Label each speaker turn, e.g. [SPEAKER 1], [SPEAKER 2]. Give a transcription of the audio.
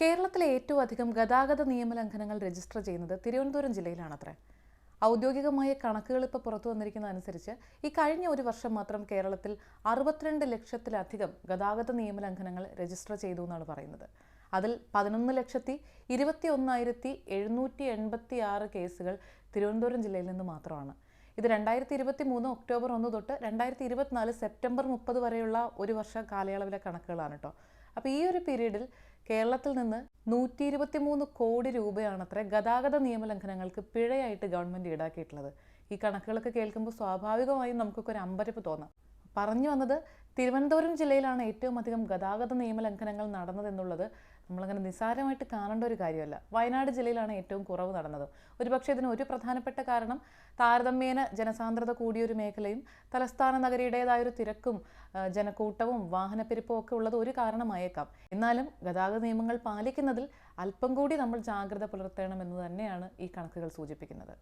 [SPEAKER 1] കേരളത്തിലെ ഏറ്റവും അധികം ഗതാഗത നിയമലംഘനങ്ങൾ രജിസ്റ്റർ ചെയ്യുന്നത് തിരുവനന്തപുരം ജില്ലയിലാണത്രേ. ഔദ്യോഗികമായ കണക്കുകൾ ഇപ്പോൾ പുറത്തു വന്നിരിക്കുന്ന അനുസരിച്ച് ഈ കഴിഞ്ഞ ഒരു വർഷം മാത്രം കേരളത്തിൽ 62 ലക്ഷത്തിലധികം ഗതാഗത നിയമലംഘനങ്ങൾ രജിസ്റ്റർ ചെയ്തു എന്നാണ് പറയുന്നത്. അതിൽ 11,21,786 കേസുകൾ തിരുവനന്തപുരം ജില്ലയിൽ നിന്ന് മാത്രമാണ്. ഇത് 2023 ഒക്ടോബർ 1 തൊട്ട് 2024 സെപ്റ്റംബർ 30 വരെയുള്ള ഒരു വർഷ കാലയളവിലെ കണക്കുകളാണ് കേട്ടോ. അപ്പോൾ ഈ ഒരു പീരീഡിൽ കേരളത്തിൽ നിന്ന് 123 കോടി രൂപയാണത്രേ ഗതാഗത നിയമലംഘനങ്ങൾക്ക് പിഴയായിട്ട് ഗവൺമെൻറ് ഈടാക്കിയിട്ടുള്ളത്. ഈ കണക്കുകളൊക്കെ കേൾക്കുമ്പോൾ സ്വാഭാവികമായും നമുക്കൊക്കെ ഒരു അമ്പരപ്പ് തോന്നാം. പറഞ്ഞു വന്നത്, തിരുവനന്തപുരം ജില്ലയിലാണ് ഏറ്റവും അധികം ഗതാഗത നിയമലംഘനങ്ങൾ നടന്നതെന്നുള്ളത് നമ്മളങ്ങനെ നിസ്സാരമായിട്ട് കാണേണ്ട ഒരു കാര്യമല്ല. വയനാട് ജില്ലയിലാണ് ഏറ്റവും കുറവ് നടന്നത്. ഒരുപക്ഷെ ഇതിന് ഒരു പ്രധാനപ്പെട്ട കാരണം താരതമ്യേന ജനസാന്ദ്രത കൂടിയൊരു മേഖലയും തലസ്ഥാന നഗരിയുടേതായൊരു തിരക്കും ജനക്കൂട്ടവും വാഹനപ്പെരുപ്പവും ഒക്കെ ഉള്ളത് ഒരു കാരണമായേക്കാം. എന്നാലും ഗതാഗത നിയമങ്ങൾ പാലിക്കുന്നതിൽ അല്പം കൂടി നമ്മൾ ജാഗ്രത പുലർത്തണമെന്ന് തന്നെയാണ് ഈ കണക്കുകൾ സൂചിപ്പിക്കുന്നത്.